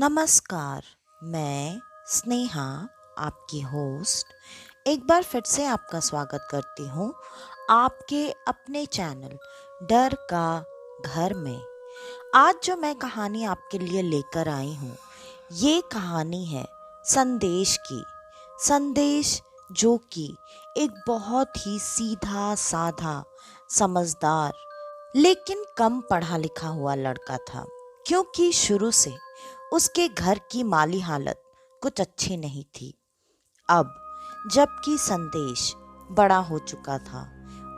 नमस्कार, मैं स्नेहा आपकी होस्ट एक बार फिर से आपका स्वागत करती हूँ आपके अपने चैनल डर का घर में। आज जो मैं कहानी आपके लिए लेकर आई हूँ, ये कहानी है संदेश की। संदेश जो कि एक बहुत ही सीधा साधा, समझदार लेकिन कम पढ़ा लिखा हुआ लड़का था, क्योंकि शुरू से उसके घर की माली हालत कुछ अच्छी नहीं थी। अब जबकि संदेश बड़ा हो चुका था,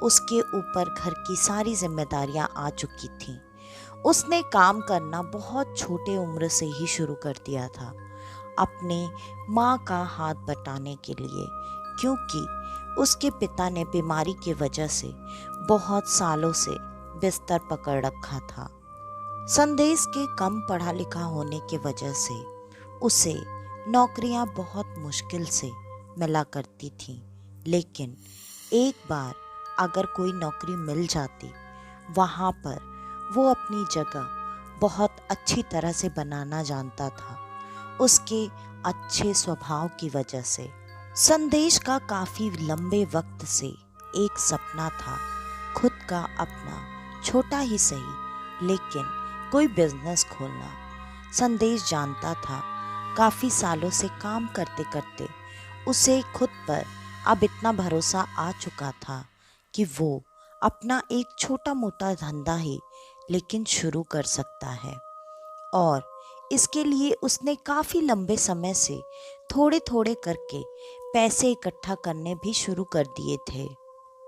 उसके ऊपर घर की सारी जिम्मेदारियां आ चुकी थीं। उसने काम करना बहुत छोटे उम्र से ही शुरू कर दिया था, अपने माँ का हाथ बटाने के लिए, क्योंकि उसके पिता ने बीमारी की वजह से बहुत सालों से बिस्तर पकड़ रखा था। संदेश के कम पढ़ा लिखा होने की वजह से उसे नौकरियां बहुत मुश्किल से मिला करती थीं, लेकिन एक बार अगर कोई नौकरी मिल जाती, वहाँ पर वो अपनी जगह बहुत अच्छी तरह से बनाना जानता था, उसके अच्छे स्वभाव की वजह से। संदेश का काफ़ी लंबे वक्त से एक सपना था, खुद का अपना छोटा ही सही लेकिन कोई बिजनेस खोलना। संदेश जानता था काफ़ी सालों से काम करते करते उसे खुद पर अब इतना भरोसा आ चुका था कि वो अपना एक छोटा मोटा धंधा ही लेकिन शुरू कर सकता है। और इसके लिए उसने काफ़ी लंबे समय से थोड़े थोड़े करके पैसे इकट्ठा करने भी शुरू कर दिए थे,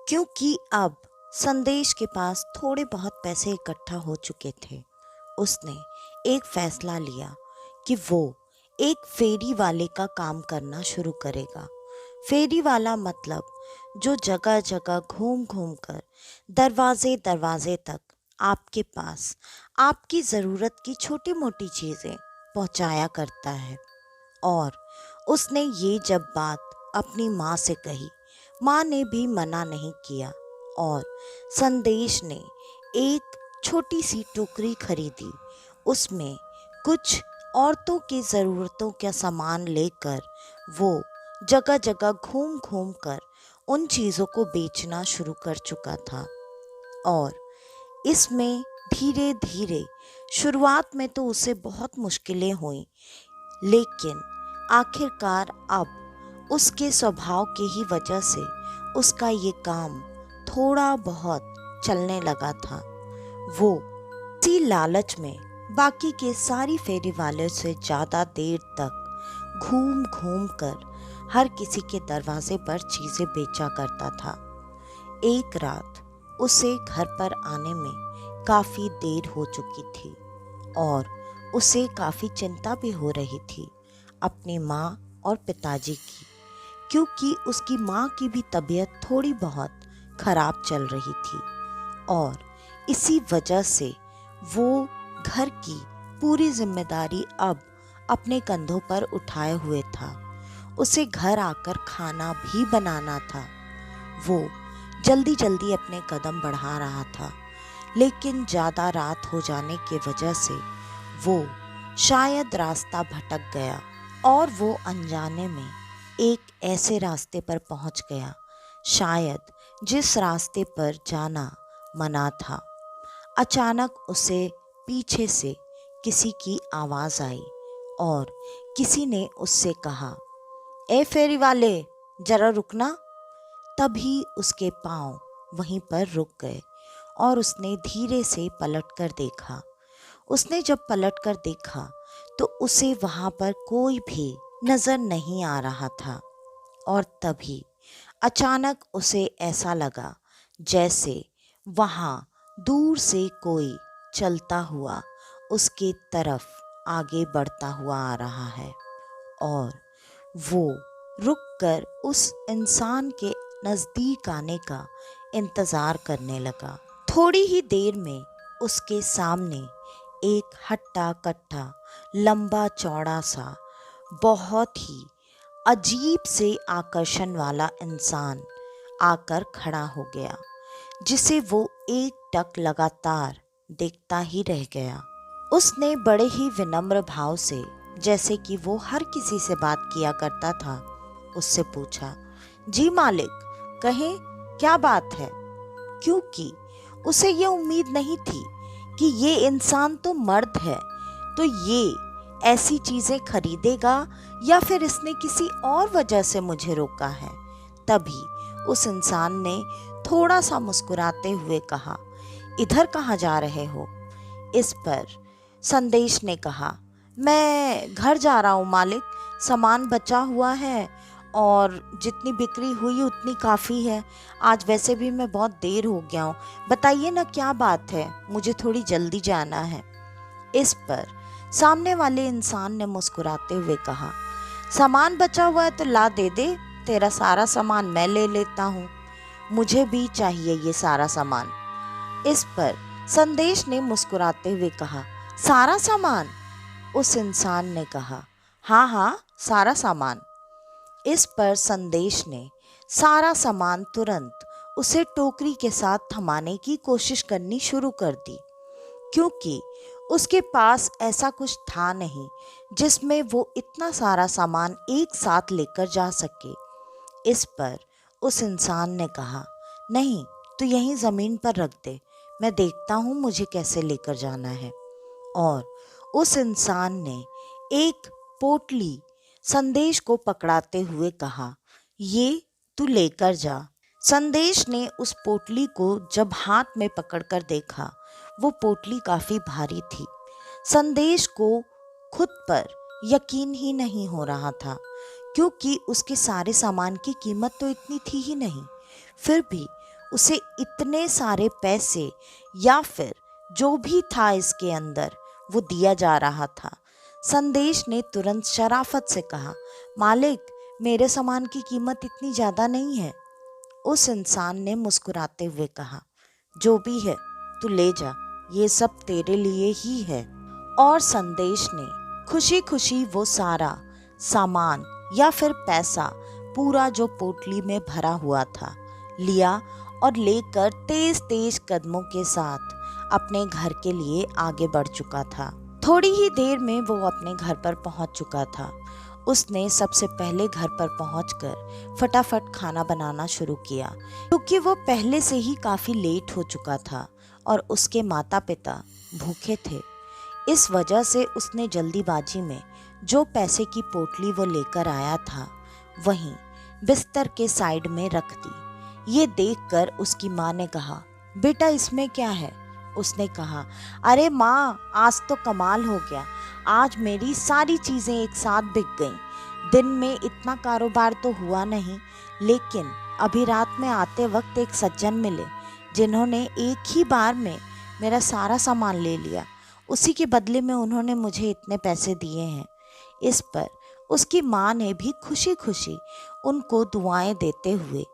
क्योंकि अब संदेश के पास थोड़े बहुत पैसे इकट्ठा हो चुके थे। उसने एक फैसला लिया कि वो एक फेरी वाले का काम करना शुरू करेगा। फेरी वाला मतलब जो जगह जगह घूम घूम कर दरवाजे दरवाजे तक आपके पास आपकी ज़रूरत की छोटी मोटी चीज़ें पहुंचाया करता है। और उसने ये जब बात अपनी माँ से कही, माँ ने भी मना नहीं किया और संदेश ने एक छोटी सी टोकरी खरीदी। उसमें कुछ औरतों की ज़रूरतों का सामान लेकर वो जगह जगह घूम घूम कर उन चीज़ों को बेचना शुरू कर चुका था। और इसमें धीरे धीरे शुरुआत में तो उसे बहुत मुश्किलें हुई, लेकिन आखिरकार अब उसके स्वभाव की ही वजह से उसका ये काम थोड़ा बहुत चलने लगा था। वो इसी लालच में बाकी के सारी फेरी वालों से ज़्यादा देर तक घूम घूम कर हर किसी के दरवाजे पर चीज़ें बेचा करता था। एक रात उसे घर पर आने में काफ़ी देर हो चुकी थी और उसे काफ़ी चिंता भी हो रही थी अपनी माँ और पिताजी की, क्योंकि उसकी माँ की भी तबीयत थोड़ी बहुत खराब चल रही थी। और इसी वजह से वो घर की पूरी जिम्मेदारी अब अपने कंधों पर उठाए हुए था। उसे घर आकर खाना भी बनाना था। वो जल्दी जल्दी अपने कदम बढ़ा रहा था, लेकिन ज़्यादा रात हो जाने की वजह से वो शायद रास्ता भटक गया और वो अनजाने में एक ऐसे रास्ते पर पहुंच गया, शायद जिस रास्ते पर जाना मना था। अचानक उसे पीछे से किसी की आवाज़ आई और किसी ने उससे कहा, ए फेरी वाले, जरा रुकना। तभी उसके पाँव वहीं पर रुक गए और उसने धीरे से पलटकर देखा। उसने जब पलटकर देखा तो उसे वहाँ पर कोई भी नज़र नहीं आ रहा था। और तभी अचानक उसे ऐसा लगा जैसे वहाँ दूर से कोई चलता हुआ उसके तरफ आगे बढ़ता हुआ आ रहा है। और वो रुककर उस इंसान के नज़दीक आने का इंतज़ार करने लगा। थोड़ी ही देर में उसके सामने एक हट्टा कट्टा लंबा चौड़ा सा बहुत ही अजीब से आकर्षण वाला इंसान आकर खड़ा हो गया, जिसे वो एक टक लगातार देखता ही रह गया। उसने बड़े ही विनम्र भाव से जैसे कि वो हर किसी से बात किया करता था, उससे पूछा, जी मालिक, कहें क्या बात है? क्योंकि उसे ये उम्मीद नहीं थी कि ये इंसान तो मर्द है, तो ये ऐसी चीजें खरीदेगा या फिर इसने किसी और वजह से मुझे रोका है। तभी उस इंसान ने थोड़ा सा मुस्कुराते हुए कहा, इधर कहाँ जा रहे हो? इस पर संदेश ने कहा, मैं घर जा रहा हूँ मालिक, सामान बचा हुआ है और जितनी बिक्री हुई उतनी काफ़ी है। आज वैसे भी मैं बहुत देर हो गया हूँ, बताइए ना क्या बात है, मुझे थोड़ी जल्दी जाना है। इस पर सामने वाले इंसान ने मुस्कुराते हुए कहा, सामान बचा हुआ है तो ला दे दे, तेरा सारा सामान मैं ले लेता हूँ, मुझे भी चाहिए ये सारा सामान। इस पर संदेश ने मुस्कुराते हुए कहा, सारा सामान? उस इंसान ने कहा, हाँ हाँ, सारा सामान। इस पर संदेश ने सारा सामान तुरंत उसे टोकरी के साथ थमाने की कोशिश करनी शुरू कर दी, क्योंकि उसके पास ऐसा कुछ था नहीं जिसमें वो इतना सारा सामान एक साथ लेकर जा सके। इस पर उस इंसान ने कहा, नहीं, तो यहीं ज़मीन पर रख दे, मैं देखता हूँ मुझे कैसे लेकर जाना है। और उस इंसान ने एक पोटली संदेश को पकड़ाते हुए कहा, ये तू लेकर जा। संदेश ने उस पोटली को जब हाथ में पकड़कर देखा, वो पोटली काफी भारी थी। संदेश को खुद पर यकीन ही नहीं हो रहा था, क्योंकि उसके सारे सामान की कीमत तो इतनी थी ही नहीं। फिर भी उसे इतने सारे पैसे या फिर जो भी था इसके अंदर वो दिया जा रहा था। संदेश ने तुरंत शराफत से कहा, मालिक, मेरे सामान की कीमत इतनी ज़्यादा नहीं है। उस इंसान ने मुस्कुराते हुए कहा, जो भी है तू ले जा, ये सब तेरे लिए ही है। और संदेश ने खुशी खुशी वो सारा सामान या फिर पैसा पूरा जो पोटली में भरा हुआ था लिया और लेकर तेज तेज कदमों के साथ अपने घर के लिए आगे बढ़ चुका था। थोड़ी ही देर में वो अपने घर पर पहुंच चुका था। उसने सबसे पहले घर पर पहुंचकर फटाफट खाना बनाना शुरू किया, क्योंकि वो पहले से ही काफी लेट हो चुका था और उसके माता पिता भूखे थे। इस वजह से उसने जल्दीबाजी में जो पैसे की पोटली वो लेकर आया था वहीं बिस्तर के साइड में रख दी। ये देखकर उसकी माँ ने कहा, बेटा इसमें क्या है? उसने कहा, अरे माँ, आज तो कमाल हो गया, आज मेरी सारी चीज़ें एक साथ बिक गईं। दिन में इतना कारोबार तो हुआ नहीं, लेकिन अभी रात में आते वक्त एक सज्जन मिले जिन्होंने एक ही बार में मेरा सारा सामान ले लिया। उसी के बदले में उन्होंने मुझे इतने पैसे दिए हैं। इस पर उसकी माँ ने भी खुशी खुशी उनको दुआएं देते हुए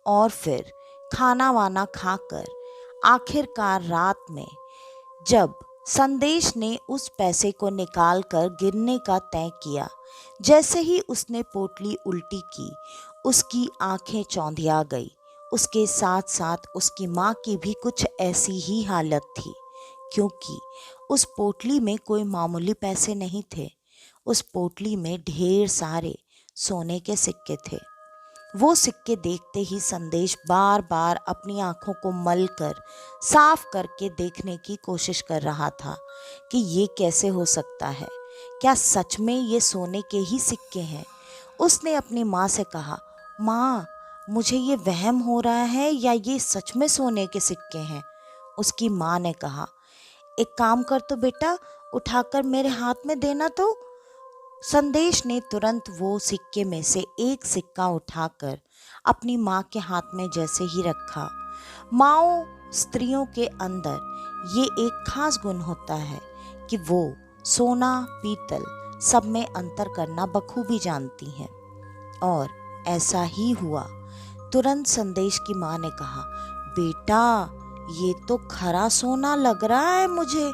और फिर खाना वाना खाकर आखिरकार रात में जब संदेश ने उस पैसे को निकाल कर गिरने का तय किया, जैसे ही उसने पोटली उल्टी की, उसकी आंखें चौंधिया गई। उसके साथ साथ उसकी माँ की भी कुछ ऐसी ही हालत थी, क्योंकि उस पोटली में कोई मामूली पैसे नहीं थे। उस पोटली में ढेर सारे सोने के सिक्के थे। वो सिक्के देखते ही संदेश बार बार अपनी आंखों को मल कर साफ करके देखने की कोशिश कर रहा था कि ये कैसे हो सकता है, क्या सच में ये सोने के ही सिक्के हैं। उसने अपनी माँ से कहा, माँ, मुझे ये वहम हो रहा है या ये सच में सोने के सिक्के हैं? उसकी माँ ने कहा, एक काम कर तो बेटा, उठाकर मेरे हाथ में देना तो। संदेश ने तुरंत वो सिक्के में से एक सिक्का उठाकर अपनी माँ के हाथ में जैसे ही रखा। माँओं स्त्रियों के अंदर ये एक खास गुण होता है कि वो सोना पीतल सब में अंतर करना बखूबी जानती हैं। और ऐसा ही हुआ। तुरंत संदेश की माँ ने कहा, बेटा, ये तो खरा सोना लग रहा है मुझे,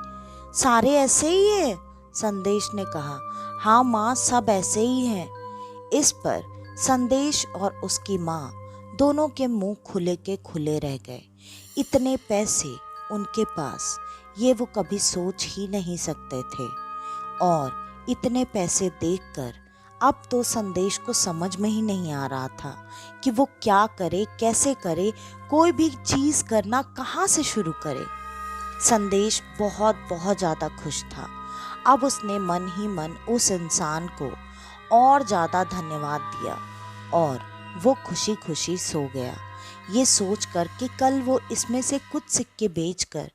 सारे ऐसे ही है। संदेश ने कहा, हाँ माँ, सब ऐसे ही हैं। इस पर संदेश और उसकी माँ दोनों के मुंह खुले के खुले रह गए। इतने पैसे उनके पास ये वो कभी सोच ही नहीं सकते थे। और इतने पैसे देखकर अब तो संदेश को समझ में ही नहीं आ रहा था कि वो क्या करे, कैसे करे, कोई भी चीज करना कहाँ से शुरू करे। संदेश बहुत बहुत ज्यादा खुश था। अब उसने मन ही मन उस इंसान को और ज्यादा धन्यवाद दिया और वो खुशी खुशी सो गया, ये सोचकर कि कल वो इसमें से कुछ सिक्के बेचकर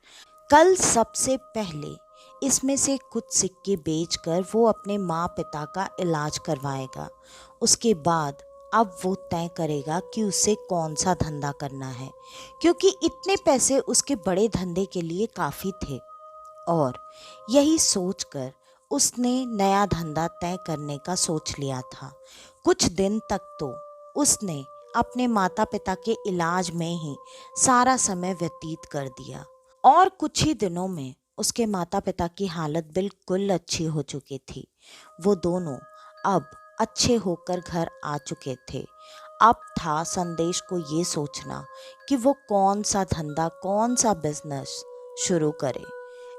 कल सबसे पहले इसमें से कुछ सिक्के बेचकर वो अपने माँ पिता का इलाज करवाएगा। उसके बाद अब वो तय करेगा कि उसे कौन सा धंधा करना है, क्योंकि इतने पैसे उसके बड़े धंधे के लिए काफ़ी थे। और यही सोचकर उसने नया धंधा तय करने का सोच लिया था। कुछ दिन तक तो उसने अपने माता पिता के इलाज में ही सारा समय व्यतीत कर दिया और कुछ ही दिनों में उसके माता पिता की हालत बिल्कुल अच्छी हो चुकी थी। वो दोनों अब अच्छे होकर घर आ चुके थे। अब था संदेश को ये सोचना कि वो कौन सा धंधा, कौन सा बिजनेस शुरू करे।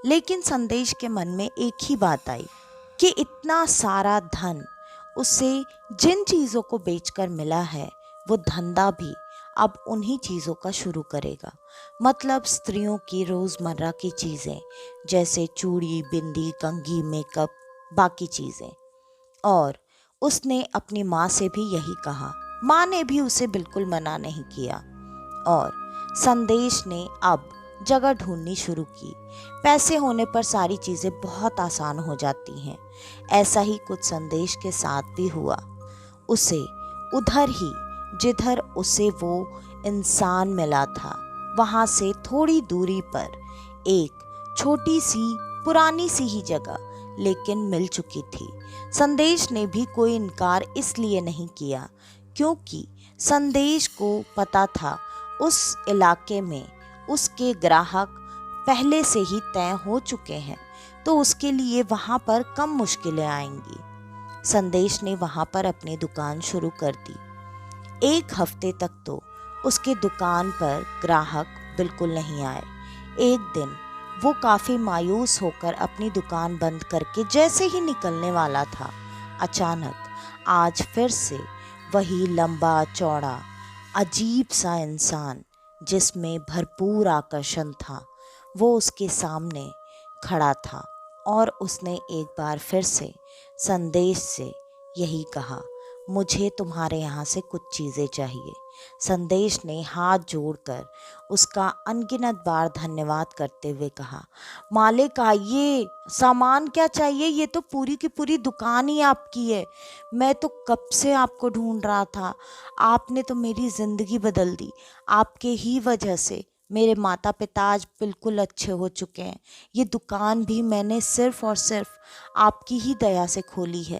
लेकिन संदेश के मन में एक ही बात आई कि इतना सारा धन उसे जिन चीज़ों को बेचकर मिला है, वो धंधा भी अब उन्हीं चीज़ों का शुरू करेगा। मतलब स्त्रियों की रोज़मर्रा की चीज़ें, जैसे चूड़ी, बिंदी, कंघी, मेकअप, बाकी चीज़ें। और उसने अपनी माँ से भी यही कहा। माँ ने भी उसे बिल्कुल मना नहीं किया और संदेश ने अब जगह ढूंढनी शुरू की। पैसे होने पर सारी चीज़ें बहुत आसान हो जाती हैं। ऐसा ही कुछ संदेश के साथ भी हुआ। उसे उधर ही जिधर उसे वो इंसान मिला था, वहाँ से थोड़ी दूरी पर एक छोटी सी पुरानी सी ही जगह लेकिन मिल चुकी थी। संदेश ने भी कोई इनकार इसलिए नहीं किया क्योंकि संदेश को पता था उस इलाके में उसके ग्राहक पहले से ही तय हो चुके हैं, तो उसके लिए वहाँ पर कम मुश्किलें आएंगी। संदेश ने वहाँ पर अपनी दुकान शुरू कर दी। एक हफ्ते तक तो उसके दुकान पर ग्राहक बिल्कुल नहीं आए। एक दिन वो काफ़ी मायूस होकर अपनी दुकान बंद करके जैसे ही निकलने वाला था, अचानक आज फिर से वही लंबा चौड़ा अजीब सा इंसान जिसमें भरपूर आकर्षण था, वो उसके सामने खड़ा था। और उसने एक बार फिर से संदेश से यही कहा, मुझे तुम्हारे यहाँ से कुछ चीज़ें चाहिए। संदेश ने हाथ जोड़कर उसका अनगिनत बार धन्यवाद करते हुए कहा, मालिक आइए, सामान क्या चाहिए, ये तो पूरी की पूरी दुकान ही आपकी है। मैं तो कब से आपको ढूंढ रहा था। आपने तो मेरी ज़िंदगी बदल दी। आपके ही वजह से मेरे माता पिता आज बिल्कुल अच्छे हो चुके हैं। ये दुकान भी मैंने सिर्फ और सिर्फ आपकी ही दया से खोली है।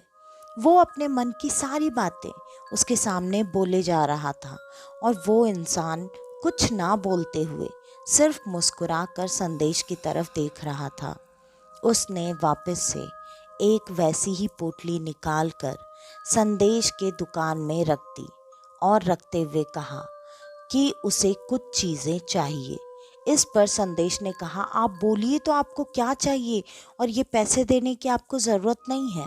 वो अपने मन की सारी बातें उसके सामने बोले जा रहा था और वो इंसान कुछ ना बोलते हुए सिर्फ मुस्कुरा कर संदेश की तरफ देख रहा था। उसने वापस से एक वैसी ही पोटली निकाल कर संदेश के दुकान में रख दी और रखते हुए कहा कि उसे कुछ चीज़ें चाहिए। इस पर संदेश ने कहा, आप बोलिए तो आपको क्या चाहिए, और ये पैसे देने की आपको ज़रूरत नहीं है।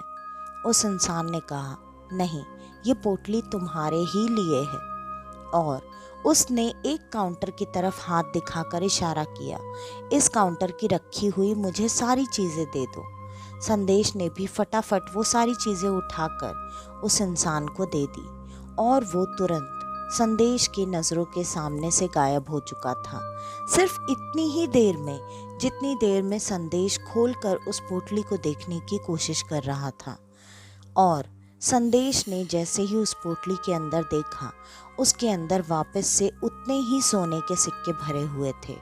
उस इंसान ने कहा, नहीं, ये पोटली तुम्हारे ही लिए है। और उसने एक काउंटर की तरफ हाथ दिखाकर इशारा किया, इस काउंटर की रखी हुई मुझे सारी चीज़ें दे दो। संदेश ने भी फटाफट वो सारी चीज़ें उठाकर उस इंसान को दे दी और वो तुरंत संदेश की नज़रों के सामने से गायब हो चुका था। सिर्फ इतनी ही देर में जितनी देर में संदेश खोलकर उस पोटली को देखने की कोशिश कर रहा था। और संदेश ने जैसे ही उस पोटली के अंदर देखा, उसके अंदर वापस से उतने ही सोने के सिक्के भरे हुए थे।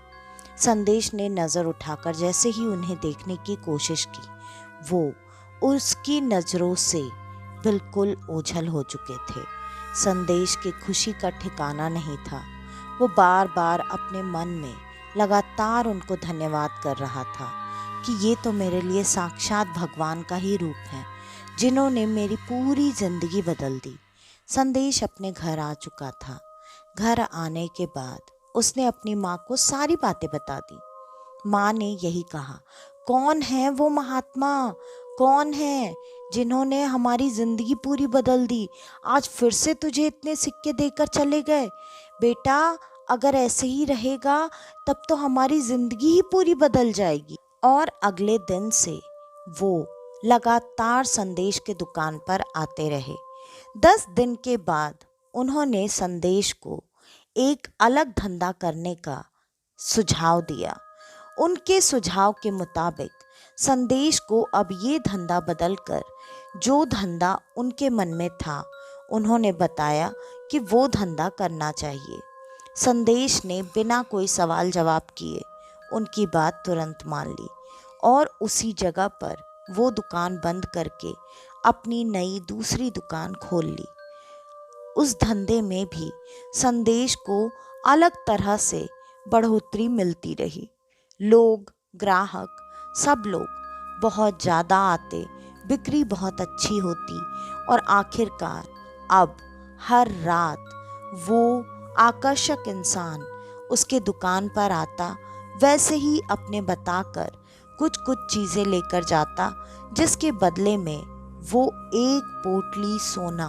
संदेश ने नज़र उठाकर जैसे ही उन्हें देखने की कोशिश की, वो उसकी नज़रों से बिल्कुल ओझल हो चुके थे। संदेश की खुशी का ठिकाना नहीं था। वो बार बार अपने मन में लगातार उनको धन्यवाद कर रहा था कि ये तो मेरे लिए साक्षात भगवान का ही रूप है, जिन्होंने मेरी पूरी जिंदगी बदल दी। संदेश अपने घर आ चुका था। घर आने के बाद उसने अपनी माँ को सारी बातें बता दी। माँ ने यही कहा, कौन है वो महात्मा, कौन है जिन्होंने हमारी जिंदगी पूरी बदल दी, आज फिर से तुझे इतने सिक्के देकर चले गए। बेटा, अगर ऐसे ही रहेगा तब तो हमारी जिंदगी ही पूरी बदल जाएगी। और अगले दिन से वो लगातार संदेश के दुकान पर आते रहे। 10 दिन के बाद उन्होंने संदेश को एक अलग धंधा करने का सुझाव दिया। उनके सुझाव के मुताबिक संदेश को अब ये धंधा बदलकर जो धंधा उनके मन में था, उन्होंने बताया कि वो धंधा करना चाहिए। संदेश ने बिना कोई सवाल जवाब किए उनकी बात तुरंत मान ली और उसी जगह पर वो दुकान बंद करके अपनी नई दूसरी दुकान खोल ली। उस धंधे में भी संदेश को अलग तरह से बढ़ोतरी मिलती रही। लोग, ग्राहक, सब लोग बहुत ज़्यादा आते, बिक्री बहुत अच्छी होती और आखिरकार अब हर रात वो आकर्षक इंसान उसके दुकान पर आता, वैसे ही अपने बताकर कुछ कुछ चीज़ें लेकर जाता, जिसके बदले में वो एक पोटली सोना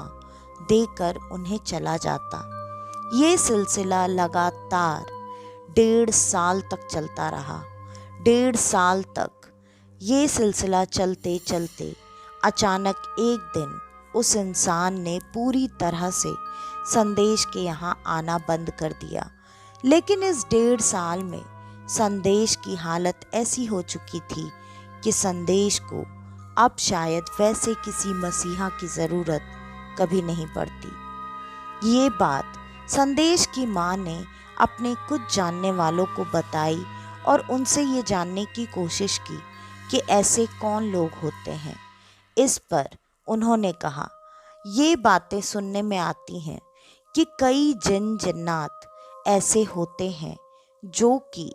देकर उन्हें चला जाता। ये सिलसिला लगातार 1.5 साल तक चलता रहा। 1.5 साल तक ये सिलसिला चलते चलते अचानक एक दिन उस इंसान ने पूरी तरह से संदेश के यहाँ आना बंद कर दिया। लेकिन इस 1.5 साल में संदेश की हालत ऐसी हो चुकी थी कि संदेश को अब शायद वैसे किसी मसीहा की ज़रूरत कभी नहीं पड़ती। ये बात संदेश की माँ ने अपने कुछ जानने वालों को बताई और उनसे ये जानने की कोशिश की कि ऐसे कौन लोग होते हैं। इस पर उन्होंने कहा, ये बातें सुनने में आती हैं कि कई जिन जिन्नात ऐसे होते हैं जो कि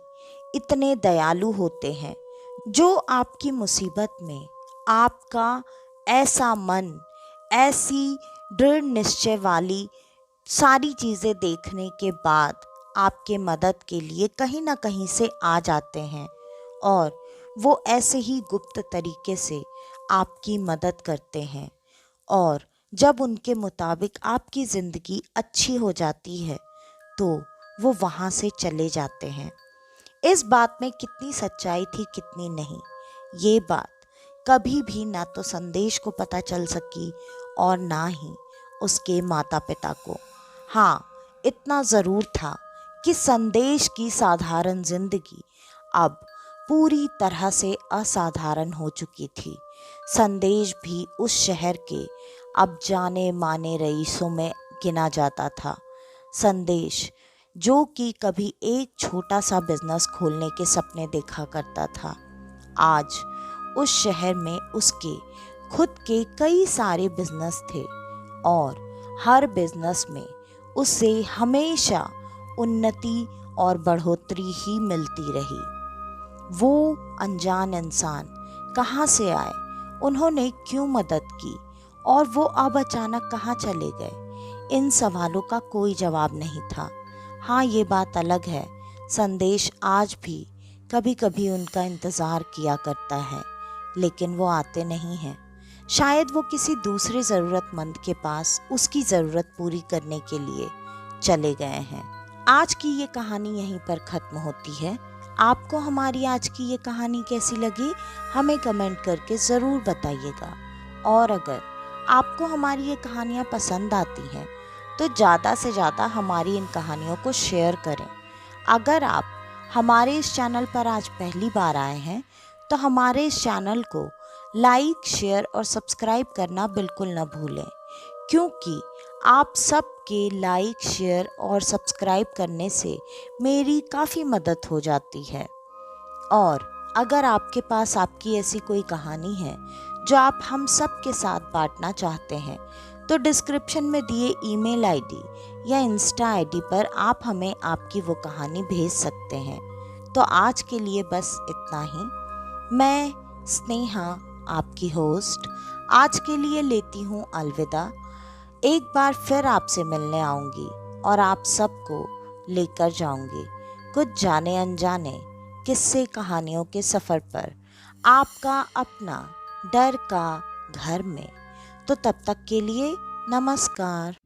इतने दयालु होते हैं, जो आपकी मुसीबत में आपका ऐसा मन, ऐसी दृढ़ निश्चय वाली सारी चीज़ें देखने के बाद आपके मदद के लिए कहीं ना कहीं से आ जाते हैं और वो ऐसे ही गुप्त तरीके से आपकी मदद करते हैं और जब उनके मुताबिक आपकी ज़िंदगी अच्छी हो जाती है तो वो वहाँ से चले जाते हैं। इस बात में कितनी सच्चाई थी कितनी नहीं, ये बात कभी भी ना तो संदेश को पता चल सकी और ना ही उसके माता पिता को। हाँ, इतना ज़रूर था कि संदेश की साधारण जिंदगी अब पूरी तरह से असाधारण हो चुकी थी। संदेश भी उस शहर के अब जाने माने रईसों में गिना जाता था। संदेश जो कि कभी एक छोटा सा बिजनेस खोलने के सपने देखा करता था, आज उस शहर में उसके खुद के कई सारे बिजनेस थे और हर बिजनेस में उसे हमेशा उन्नति और बढ़ोतरी ही मिलती रही। वो अनजान इंसान कहाँ से आए, उन्होंने क्यों मदद की और वो अब अचानक कहाँ चले गए, इन सवालों का कोई जवाब नहीं था। हाँ, ये बात अलग है, संदेश आज भी कभी कभी उनका इंतज़ार किया करता है, लेकिन वो आते नहीं हैं। शायद वो किसी दूसरे ज़रूरतमंद के पास उसकी ज़रूरत पूरी करने के लिए चले गए हैं। आज की ये कहानी यहीं पर ख़त्म होती है। आपको हमारी आज की ये कहानी कैसी लगी, हमें कमेंट करके ज़रूर बताइएगा। और अगर आपको हमारी ये कहानियाँ पसंद आती हैं तो ज़्यादा से ज़्यादा हमारी इन कहानियों को शेयर करें। अगर आप हमारे इस चैनल पर आज पहली बार आए हैं तो हमारे इस चैनल को लाइक, शेयर और सब्सक्राइब करना बिल्कुल न भूलें, क्योंकि आप सबके लाइक, शेयर और सब्सक्राइब करने से मेरी काफ़ी मदद हो जाती है। और अगर आपके पास आपकी ऐसी कोई कहानी है जो आप हम सब के साथ बांटना चाहते हैं तो डिस्क्रिप्शन में दिए ईमेल आईडी या इंस्टा आईडी पर आप हमें आपकी वो कहानी भेज सकते हैं। तो आज के लिए बस इतना ही। मैं स्नेहा, आपकी होस्ट, आज के लिए लेती हूँ अलविदा। एक बार फिर आपसे मिलने आऊँगी और आप सबको लेकर जाऊँगी कुछ जाने अनजाने किस्से कहानियों के सफ़र पर। आपका अपना डर का घर में। तो तब तक के लिए नमस्कार।